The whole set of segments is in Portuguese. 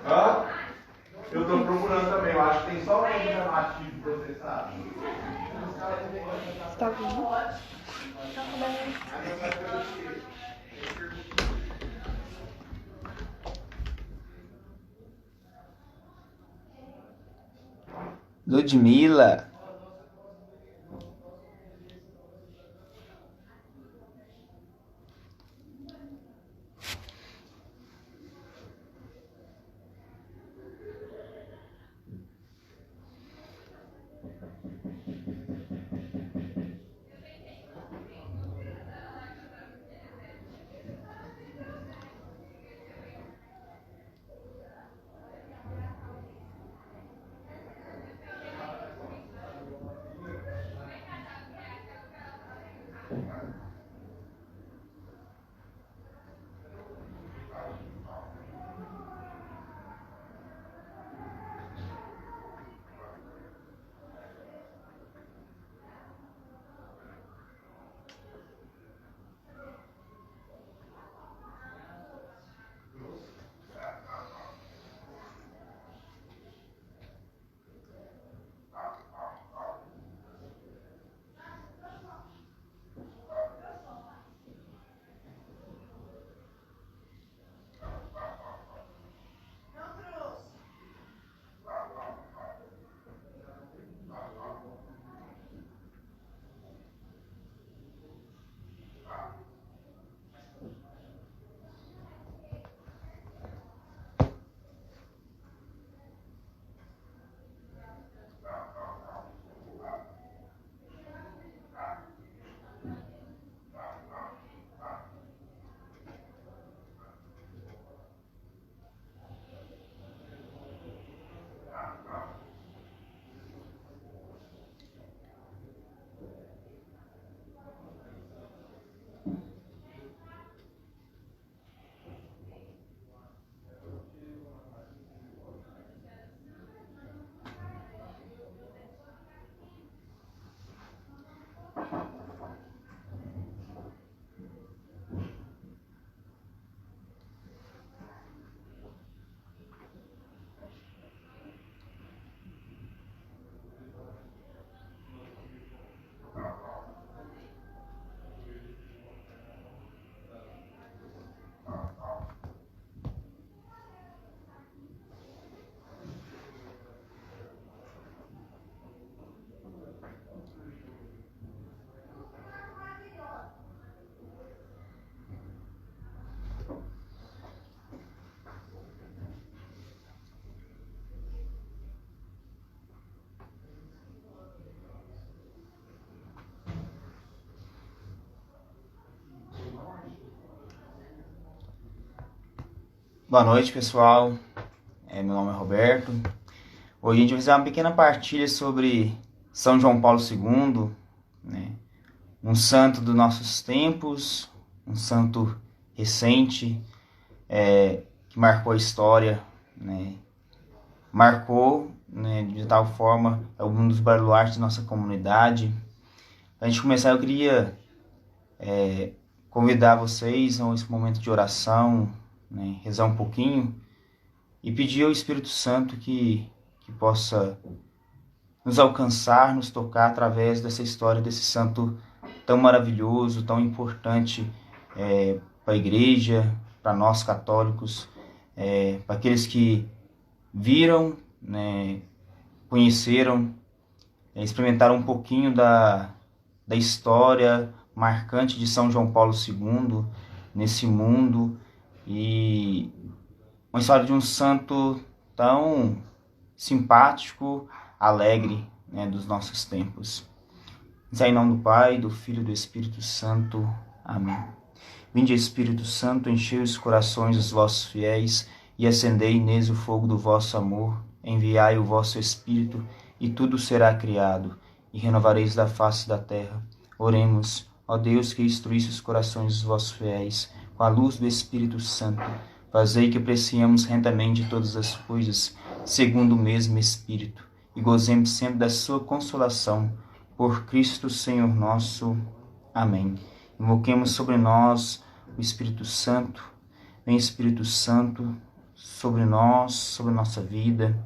Hã? Eu estou procurando também, eu acho que tem só um nativo processado. Tá bom. Ludmila. Boa noite, pessoal. Meu nome é Roberto. Hoje a gente vai fazer uma pequena partilha sobre São João Paulo II, né? Um santo dos nossos tempos, um santo recente, que marcou a história, né? Marcou, né, de tal forma, é um dos baluartes da nossa comunidade. Para a gente começar, eu queria convidar vocês a esse momento de oração, né, rezar um pouquinho e pedir ao Espírito Santo que possa nos alcançar, nos tocar através dessa história desse santo tão maravilhoso, tão importante para a igreja, para nós católicos, para aqueles que viram, né, conheceram, experimentaram um pouquinho da história marcante de São João Paulo II nesse mundo, e uma história de um santo tão simpático, alegre, né, dos nossos tempos. Em nome do Pai, do Filho e do Espírito Santo. Amém. Vinde, Espírito Santo, enchei os corações dos vossos fiéis e acendei neles o fogo do vosso amor. Enviai o vosso Espírito e tudo será criado, e renovareis da face da terra. Oremos, ó Deus, que instruísse os corações dos vossos fiéis com a luz do Espírito Santo. Fazei que apreciemos rentamente todas as coisas, segundo o mesmo Espírito, e gozemos sempre da sua consolação. Por Cristo Senhor nosso. Amém. Invoquemos sobre nós o Espírito Santo. Vem, Espírito Santo, sobre nós, sobre nossa vida,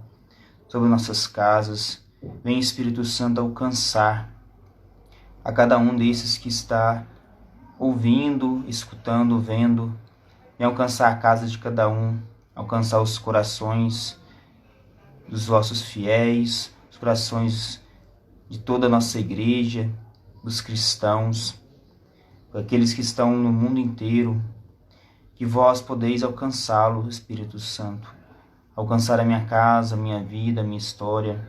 sobre nossas casas. Vem, Espírito Santo, alcançar a cada um desses que está ouvindo, escutando, vendo. Vem alcançar a casa de cada um, alcançar os corações dos vossos fiéis, os corações de toda a nossa igreja, dos cristãos, aqueles que estão no mundo inteiro, que vós podeis alcançá-lo, Espírito Santo, alcançar a minha casa, a minha vida, a minha história,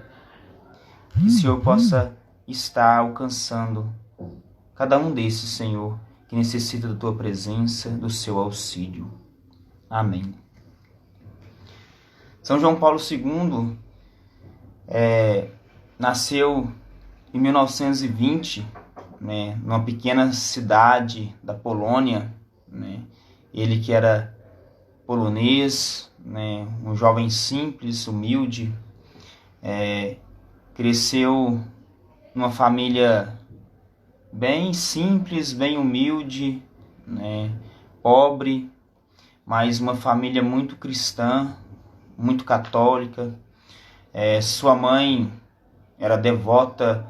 que o Senhor possa estar alcançando cada um desses, Senhor, que necessita da tua presença, do seu auxílio. Amém. São João Paulo II nasceu em 1920, né, numa pequena cidade da Polônia, né, ele que era polonês, né, um jovem simples, humilde, cresceu numa família bem simples, bem humilde, né, pobre, mas uma família muito cristã, muito católica. Sua mãe era devota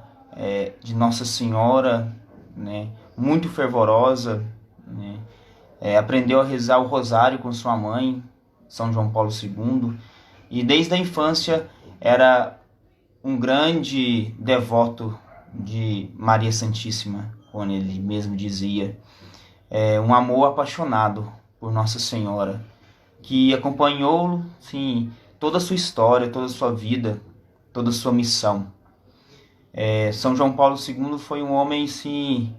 de Nossa Senhora, né, muito fervorosa, né, aprendeu a rezar o rosário com sua mãe, São João Paulo II, e desde a infância era um grande devoto de Maria Santíssima, como ele mesmo dizia, um amor apaixonado por Nossa Senhora, que acompanhou, sim, toda a sua história, toda a sua vida, toda a sua missão. São João Paulo II foi um homem, sim,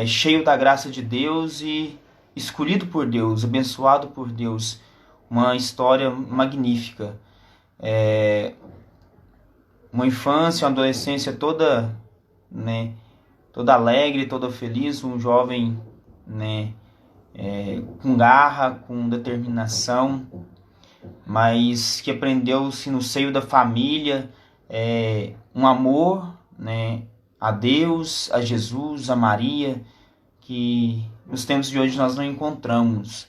cheio da graça de Deus e escolhido por Deus, abençoado por Deus. Uma história magnífica. Uma infância, uma adolescência toda, né, toda alegre, toda feliz, um jovem, né, com garra, com determinação, mas que aprendeu-se no seio da família um amor, né, a Deus, a Jesus, a Maria, que nos tempos de hoje nós não encontramos,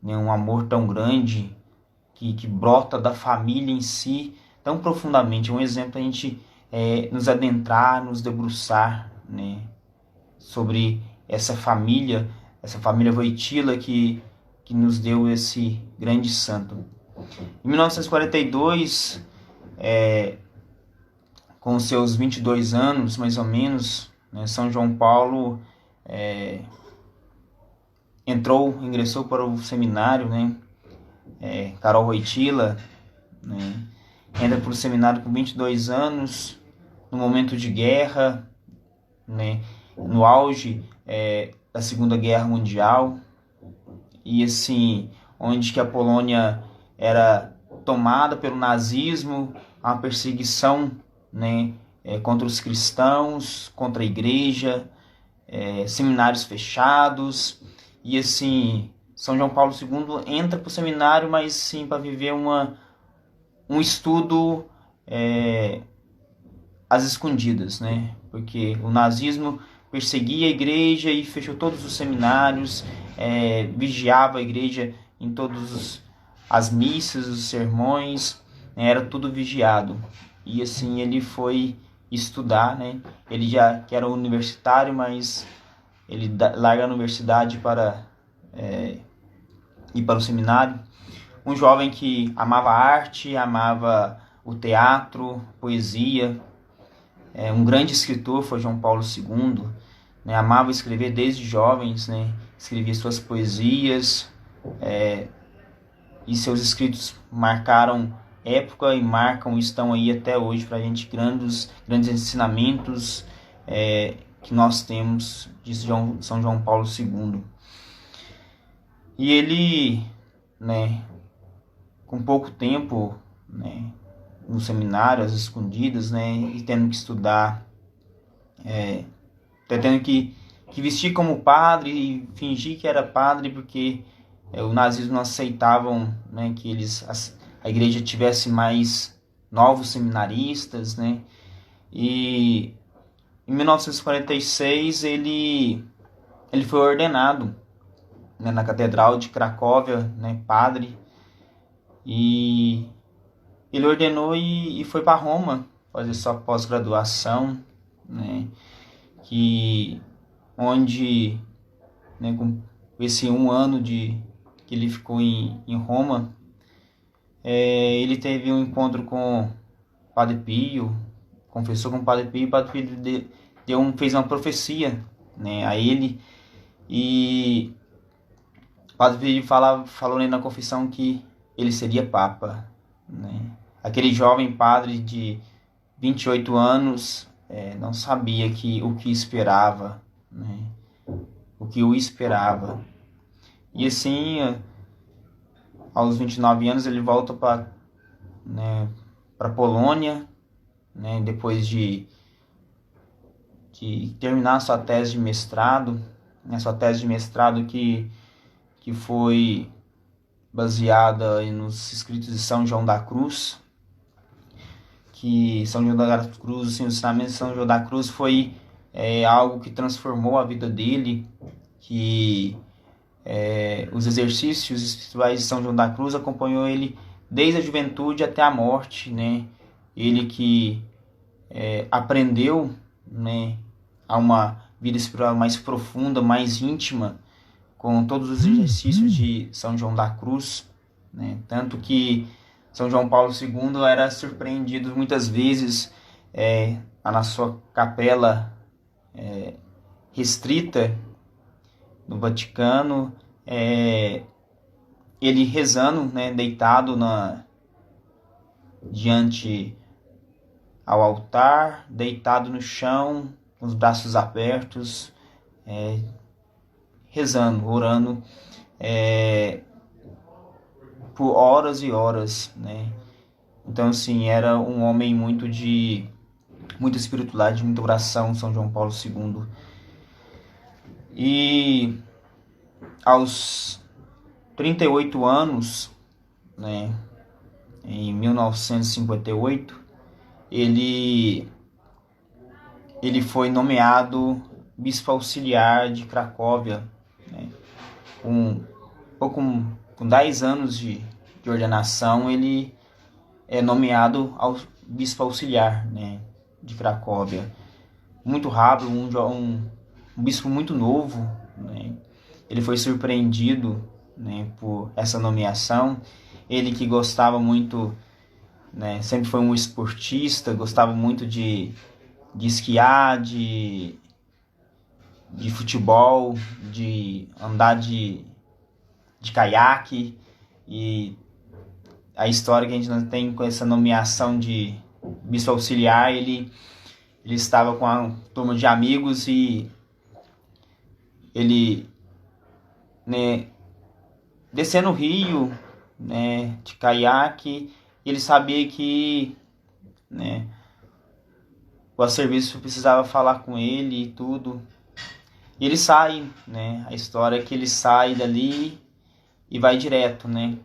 né, um amor tão grande que brota da família em si tão profundamente. Um exemplo para a gente nos adentrar, nos debruçar, né, sobre essa família Wojtyła que nos deu esse grande santo. Em 1942, com seus 22 anos, mais ou menos, né, São João Paulo ingressou para o seminário, né, Karol Wojtyła, né, entra para o seminário com 22 anos, no momento de guerra, né, no auge da Segunda Guerra Mundial, e assim, onde que a Polônia era tomada pelo nazismo, uma perseguição, né, contra os cristãos, contra a igreja, seminários fechados, e assim, São João Paulo II entra para o seminário, mas sim para viver um estudo às escondidas, né, porque o nazismo perseguia a igreja e fechou todos os seminários, vigiava a igreja em todas as missas, os sermões, né, era tudo vigiado. E assim ele foi estudar, né? Ele já que era universitário, mas ele larga a universidade para ir para o seminário. Um jovem que amava a arte, amava o teatro, poesia. Um grande escritor foi João Paulo II, né? Amava escrever desde jovens, né? Escrevia suas poesias, e seus escritos marcaram época e marcam, estão aí até hoje para a gente, grandes ensinamentos que nós temos de São João Paulo II. E ele, né, com pouco tempo, né, no seminário, às escondidas, né, e tendo que estudar, tendo que vestir como padre e fingir que era padre, porque o nazismo não aceitavam, né, que a igreja tivesse mais novos seminaristas, né, e em 1946 ele foi ordenado, né, na Catedral de Cracóvia, né, padre, e ele ordenou e foi para Roma fazer sua pós-graduação, né, onde, né, com esse 1 ano que ele ficou em Roma, ele teve um encontro com o Padre Pio, confessou com o Padre Pio, e o Padre Pio fez uma profecia, né, a ele, e o Padre Pio falou na confissão que ele seria Papa, né. Aquele jovem padre de 28 anos não sabia o que esperava, né, o que o esperava. E assim, aos 29 anos, ele volta para Polônia, né, depois de terminar sua tese de mestrado, né, que foi baseada nos escritos de São João da Cruz, que São João da Cruz, assim, os ensinamentos de São João da Cruz foi algo que transformou a vida dele, que os exercícios espirituais de São João da Cruz acompanhou ele desde a juventude até a morte, né? Ele que aprendeu, né, a uma vida espiritual mais profunda, mais íntima, com todos os exercícios de São João da Cruz, né? Tanto que São João Paulo II era surpreendido muitas vezes na sua capela restrita no Vaticano, ele rezando, né, deitado diante ao altar, deitado no chão, com os braços abertos, rezando, orando por horas e horas, né? Então, assim, era um homem muito de muita espiritualidade, muita oração, São João Paulo II. E aos 38 anos, né, em 1958, ele foi nomeado bispo auxiliar de Cracóvia, né? Com 10 anos de ordenação, ele é nomeado bispo auxiliar, né, de Cracóvia. Muito rápido, um bispo muito novo, né? Ele foi surpreendido, né, por essa nomeação. Ele que gostava muito, né, sempre foi um esportista, gostava muito de esquiar, de futebol, de andar de caiaque, e a história que a gente não tem com essa nomeação de bispo auxiliar, ele estava com a turma de amigos e ele, né, descendo o rio, né, de caiaque, ele sabia que, né, o serviço precisava falar com ele e tudo. E ele sai, né, a história é que ele sai dali e vai direto, né.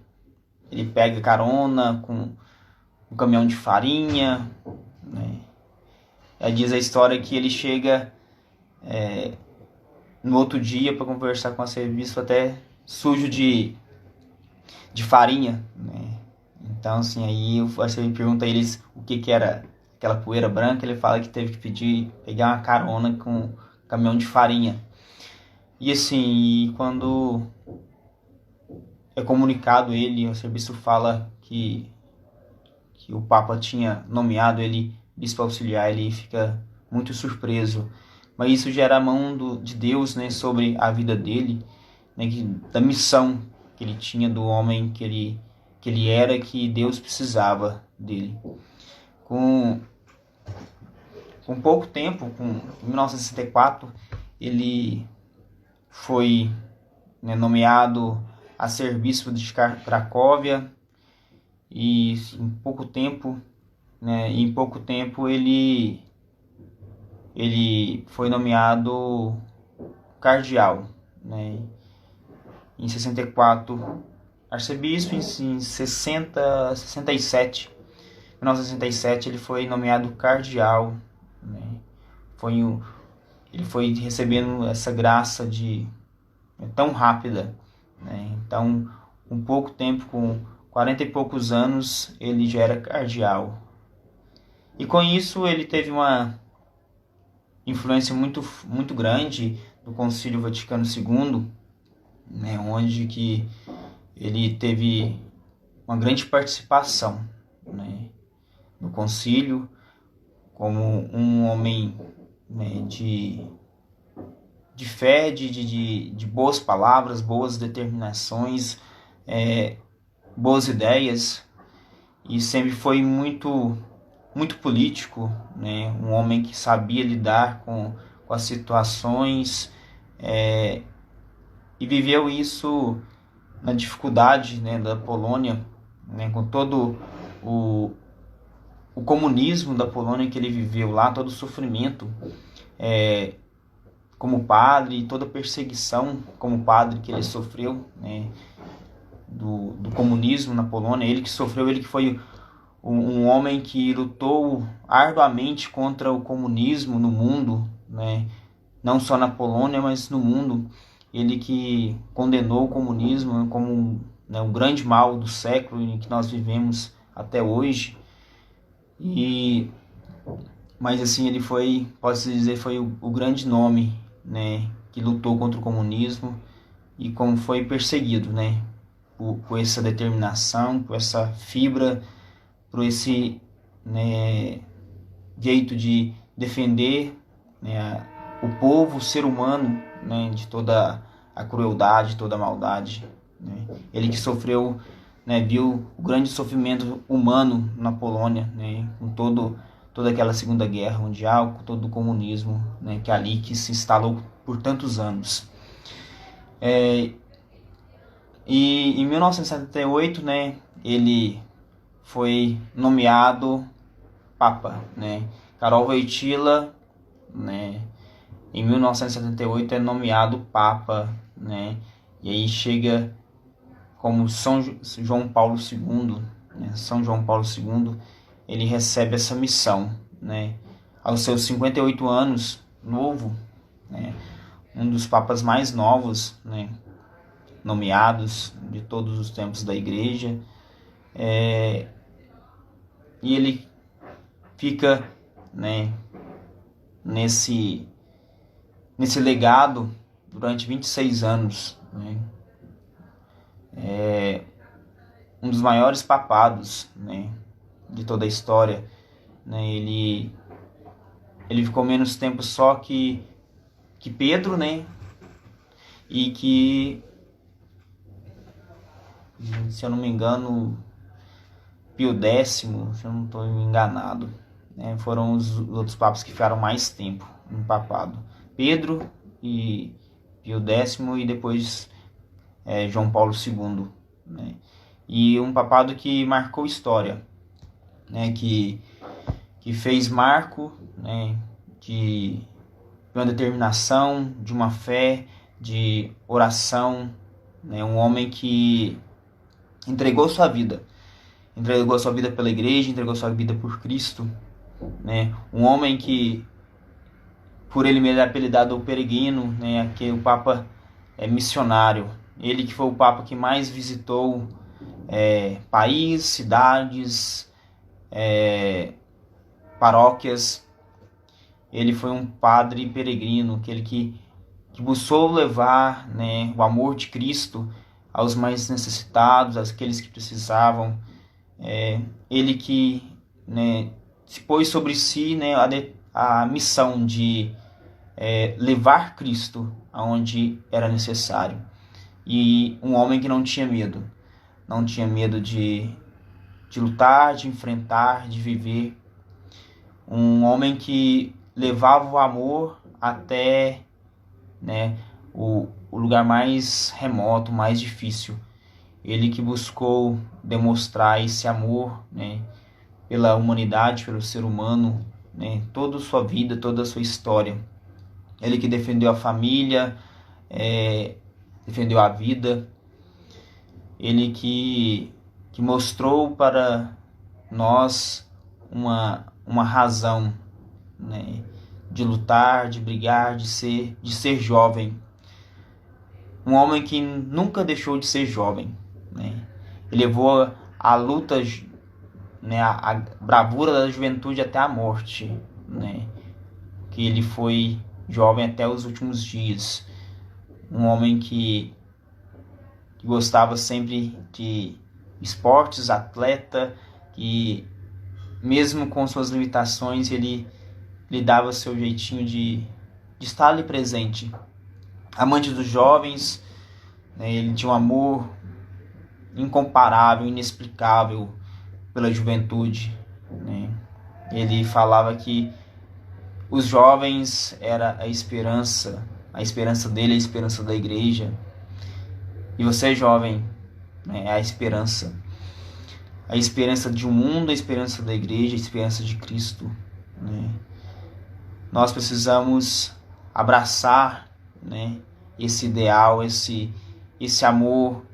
Ele pega carona com um caminhão de farinha, né. Aí diz a história que ele chega no outro dia para conversar com a serviço até sujo de farinha, né. Então, assim, aí você me pergunta a eles o que era aquela poeira branca, ele fala que teve que pegar uma carona com um caminhão de farinha. E assim, quando é comunicado ele, o serviço fala que o Papa tinha nomeado ele bispo auxiliar, ele fica muito surpreso. Mas isso gera a mão de Deus, né, sobre a vida dele, né, da missão que ele tinha, do homem que ele era, que Deus precisava dele. Com pouco tempo, em 1964, ele foi, né, nomeado a ser bispo de Cracóvia, e em pouco tempo, né, ele foi nomeado cardeal, né, em 64, arcebispo. Em 1967 ele foi nomeado cardeal, né. Ele foi recebendo essa graça tão rápida, né. Então, com pouco tempo, com 40 e poucos anos, ele já era cardeal. E com isso ele teve uma influência muito grande do Concílio Vaticano II, né, onde que ele teve uma grande participação, né, no concílio, como um homem, né, de fé, de boas palavras, boas determinações, boas ideias, e sempre foi muito político, né? Um homem que sabia lidar com as situações, e viveu isso na dificuldade, né, da Polônia, né, com todo o comunismo da Polônia que ele viveu lá, todo o sofrimento como padre, toda a perseguição como padre que ele sofreu, né, do comunismo na Polônia. Ele que sofreu, ele que foi um homem que lutou arduamente contra o comunismo no mundo, né? Não só na Polônia, mas no mundo. Ele que condenou o comunismo como, né, um grande mal do século em que nós vivemos até hoje. Mas assim, ele foi, pode-se dizer, foi o grande nome, né, que lutou contra o comunismo e como foi perseguido, né, por essa determinação, por essa fibra, por esse, né, jeito de defender, né, o povo, o ser humano, né, de toda a crueldade, toda a maldade, né. Ele que sofreu, né, viu o grande sofrimento humano na Polônia, né, com toda aquela Segunda Guerra Mundial, com todo o comunismo, né, que se instalou por tantos anos. E em 1978, né, ele foi nomeado Papa, né? Karol Wojtyła, né, em 1978 é nomeado Papa, né? E aí chega como São João Paulo II, né? São João Paulo II, ele recebe essa missão, né? Aos seus 58 anos, novo, né? Um dos papas mais novos, né, nomeados de todos os tempos da Igreja, e ele fica, né, nesse legado durante 26 anos, né? Um dos maiores papados, né, de toda a história, né? Ele ficou menos tempo só que Pedro, né? E que, se eu não me engano, Pio X, se eu não estou enganado, né? Foram os outros papas que ficaram mais tempo no papado. Pedro e Pio X e depois João Paulo II, né? E um papado que marcou história, né? Que fez marco, né, de uma determinação, de uma fé, de oração, né? Um homem que entregou sua vida pela igreja, entregou sua vida por Cristo, né? Um homem que, por ele mesmo, é apelidado o peregrino, né? Aqui o Papa missionário. Ele que foi o Papa que mais visitou países, cidades, paróquias. Ele foi um padre peregrino, aquele que buscou levar, né, o amor de Cristo aos mais necessitados, àqueles que precisavam. Ele que, né, se pôs sobre si, né, a missão de levar Cristo aonde era necessário. E um homem que não tinha medo de lutar, de enfrentar, de viver. Um homem que levava o amor até, né, o lugar mais remoto, mais difícil. Ele que buscou demonstrar esse amor, né, pela humanidade, pelo ser humano, né, toda a sua vida, toda a sua história. Ele que defendeu a família, defendeu a vida. Ele que mostrou para nós uma razão, né, de lutar, de brigar, de ser jovem. Um homem que nunca deixou de ser jovem, né? Ele levou a luta, né, a bravura da juventude até a morte, né, que ele foi jovem até os últimos dias, um homem que gostava sempre de esportes, atleta, que mesmo com suas limitações ele dava seu jeitinho de estar ali presente. Amante dos jovens, né, ele tinha um amor incomparável, inexplicável pela juventude, né? Ele falava que os jovens era a esperança dele, a esperança da igreja. E você, jovem, né, é a esperança de um mundo, a esperança da igreja, a esperança de Cristo, né? Nós precisamos abraçar, né, esse ideal, esse amor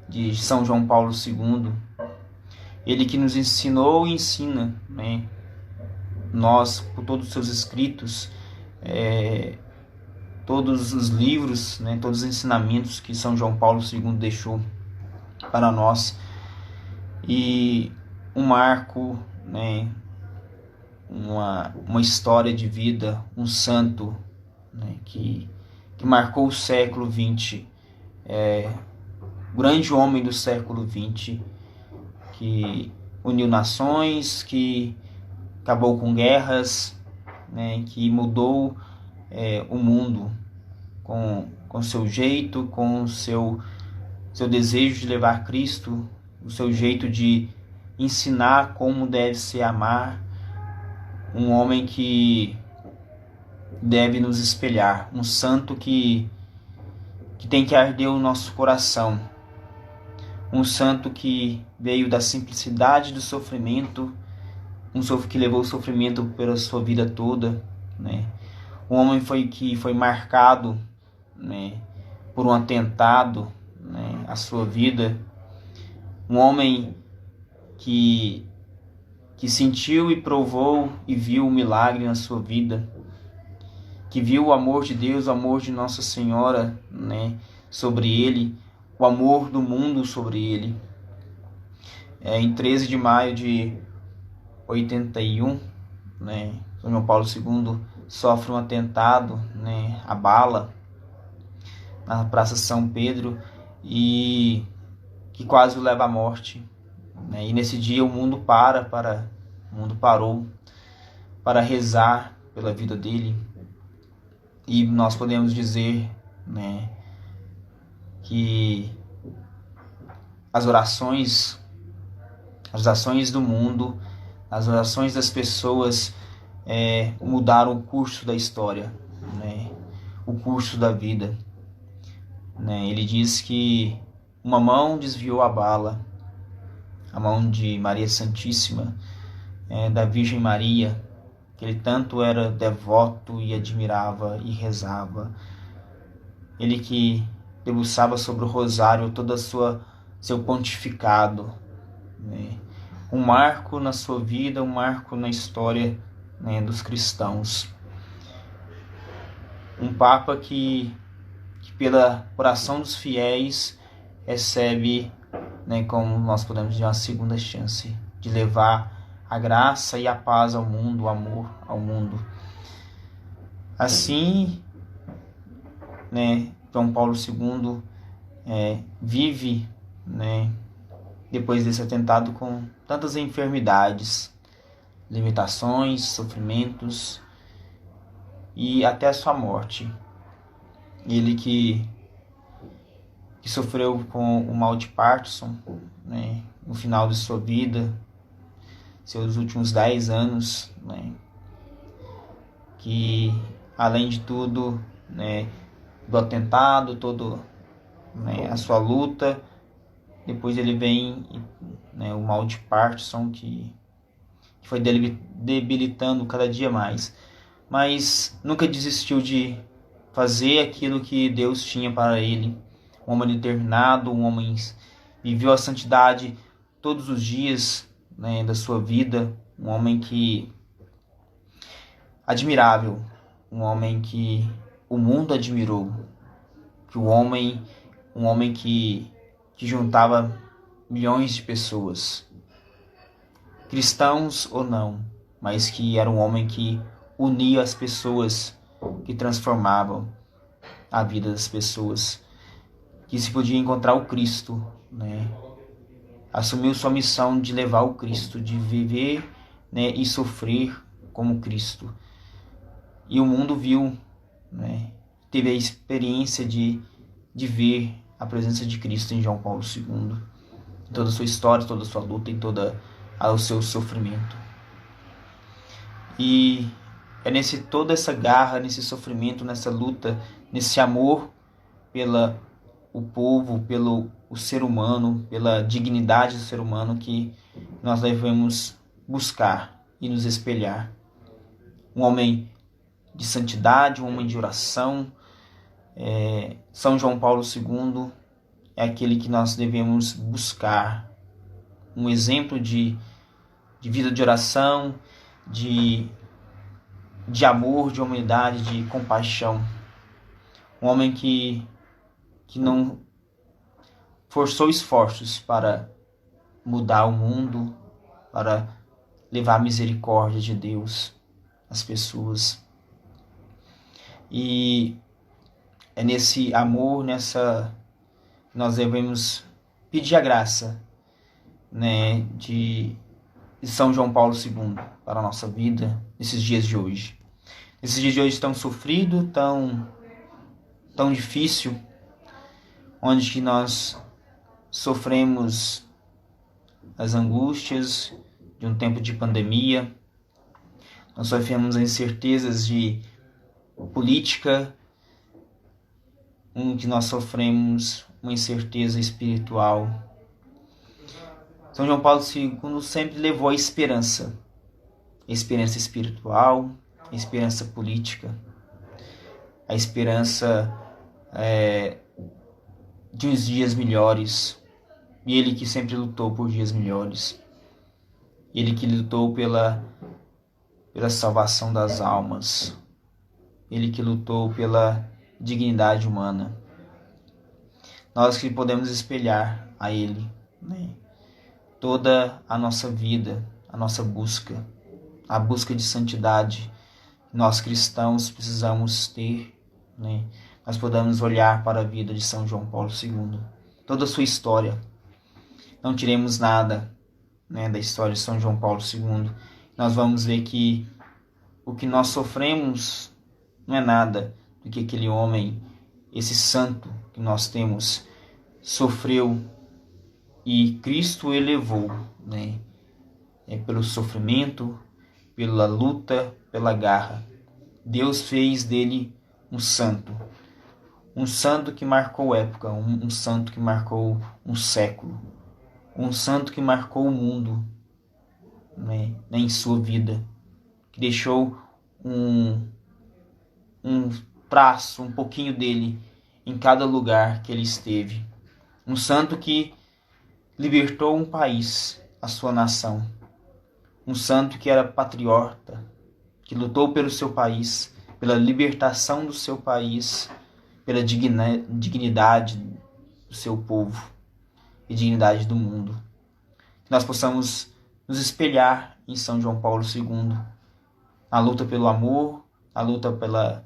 de São João Paulo II, ele que nos ensinou e ensina, né, nós, por todos os seus escritos, todos os livros, né, todos os ensinamentos que São João Paulo II deixou para nós, e um marco, né, uma história de vida, um santo, né, que marcou o século XX, grande homem do século XX, que uniu nações, que acabou com guerras, né, que mudou o mundo com seu jeito, com seu desejo de levar Cristo, o seu jeito de ensinar como deve se amar, um homem que deve nos espelhar, um santo que tem que arder o nosso coração, um santo que veio da simplicidade do sofrimento, que levou o sofrimento pela sua vida toda, né? Um homem que foi marcado, né, por um atentado, né, a sua vida, um homem que sentiu e provou e viu o milagre na sua vida, que viu o amor de Deus, o amor de Nossa Senhora, né, sobre ele, o amor do mundo sobre ele. Em 13 de maio de 81, né, São João Paulo II sofre um atentado, né, a bala, na Praça São Pedro, e que quase o leva à morte, né? E nesse dia o mundo parou para rezar pela vida dele. E nós podemos dizer, né, que as orações do mundo, as orações das pessoas mudaram o curso da história, né, o curso da vida, né? Ele diz que uma mão desviou a bala, a mão de Maria Santíssima, da Virgem Maria, que ele tanto era devoto e admirava e rezava. Ele que debruçava sobre o rosário todo seu pontificado, né? Um marco na sua vida, um marco na história, né, dos cristãos. Um Papa que pela oração dos fiéis recebe, né, como nós podemos dizer, uma segunda chance de levar a graça e a paz ao mundo, o amor ao mundo. Assim, né, João Paulo II vive, né, depois desse atentado com tantas enfermidades, limitações, sofrimentos e até a sua morte. Ele que sofreu com o mal de Parkinson, né, no final de sua vida, seus últimos 10 anos, né, que além de tudo, né, do atentado, né, a sua luta, depois ele vem, né, o mal de Parkinson que foi debilitando cada dia mais, mas nunca desistiu de fazer aquilo que Deus tinha para ele. Um homem determinado, um homem que viveu a santidade todos os dias, né, da sua vida, um homem que admirável, um homem que o mundo admirou, um homem que juntava milhões de pessoas, cristãos ou não, mas que era um homem que unia as pessoas, que transformavam a vida das pessoas, que se podia encontrar o Cristo, né? Assumiu sua missão de levar o Cristo, de viver, né, e sofrer como Cristo. E o mundo viu, né, teve a experiência de ver a presença de Cristo em João Paulo II, em toda a sua história, toda a sua luta, em todo o seu sofrimento. E é toda essa garra, nesse sofrimento, nessa luta, nesse amor o povo, pelo o ser humano, pela dignidade do ser humano, que nós devemos buscar e nos espelhar. Um homem de santidade, um homem de oração. São João Paulo II é aquele que nós devemos buscar. Um exemplo de vida de oração, de amor, de humildade, de compaixão. Um homem que não forçou esforços para mudar o mundo, para levar a misericórdia de Deus às pessoas. E é nesse amor, nós devemos pedir a graça, né, de São João Paulo II para a nossa vida nesses dias de hoje. Esses dias de hoje tão sofrido, tão difícil, onde que nós sofremos as angústias de um tempo de pandemia, nós sofremos as incertezas de política, que nós sofremos uma incerteza espiritual. São João Paulo II sempre levou a esperança espiritual, a esperança política, a esperança de uns dias melhores. E ele que sempre lutou por dias melhores. Ele que lutou pela salvação das almas. Ele que lutou pela dignidade humana. Nós que podemos espelhar a ele, né? Toda a nossa vida, a nossa busca, a busca de santidade, nós cristãos precisamos ter, né? Nós podemos olhar para a vida de São João Paulo II, toda a sua história. Não tiremos nada, né, da história de São João Paulo II. Nós vamos ver que o que nós sofremos não é nada do que aquele homem, esse santo que nós temos, sofreu e Cristo elevou, né? Pelo sofrimento, pela luta, pela garra. Deus fez dele um santo que marcou época, um santo que marcou um século, um santo que marcou o mundo, né, em sua vida, que deixou um traço, um pouquinho dele em cada lugar que ele esteve. Um santo que libertou um país, a sua nação. Um santo que era patriota, que lutou pelo seu país, pela libertação do seu país, pela dignidade do seu povo e dignidade do mundo. Que nós possamos nos espelhar em São João Paulo II, na luta pelo amor, na luta pela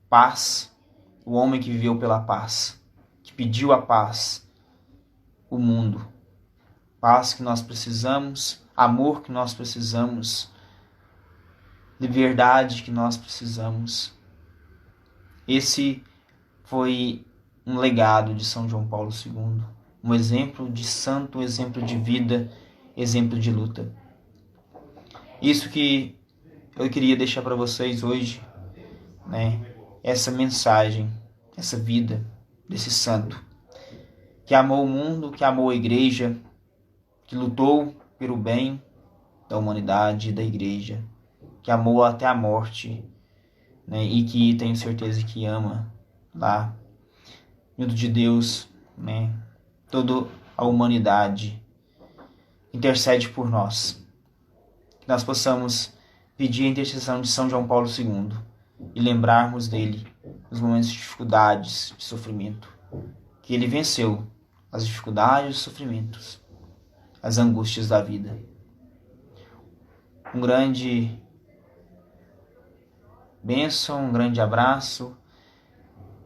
paz, o homem que viveu pela paz, que pediu a paz, o mundo. Paz que nós precisamos, amor que nós precisamos, liberdade que nós precisamos. Esse foi um legado de São João Paulo II, um exemplo de santo, um exemplo de vida, exemplo de luta. Isso que eu queria deixar para vocês hoje, né? Essa mensagem, essa vida desse santo, que amou o mundo, que amou a igreja, que lutou pelo bem da humanidade e da igreja, que amou até a morte, né? E que tenho certeza que ama lá, junto de Deus, né? Toda a humanidade intercede por nós. Que nós possamos pedir a intercessão de São João Paulo II e lembrarmos dele nos momentos de dificuldades, de sofrimento, que ele venceu as dificuldades e os sofrimentos as angústias da vida. Um grande bênção, um grande abraço.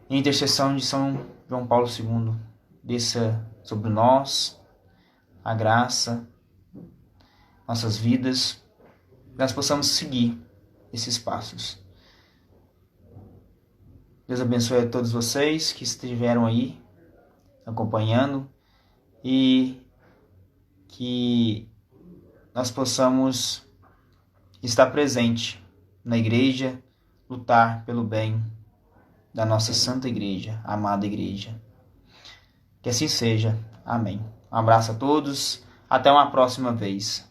Em intercessão de São João Paulo II, desça sobre nós a graça, nossas vidas, nós possamos seguir esses passos. Deus abençoe a todos vocês que estiveram aí acompanhando e que nós possamos estar presente na igreja, lutar pelo bem da nossa santa igreja, amada igreja. Que assim seja. Amém. Um abraço a todos. Até uma próxima vez.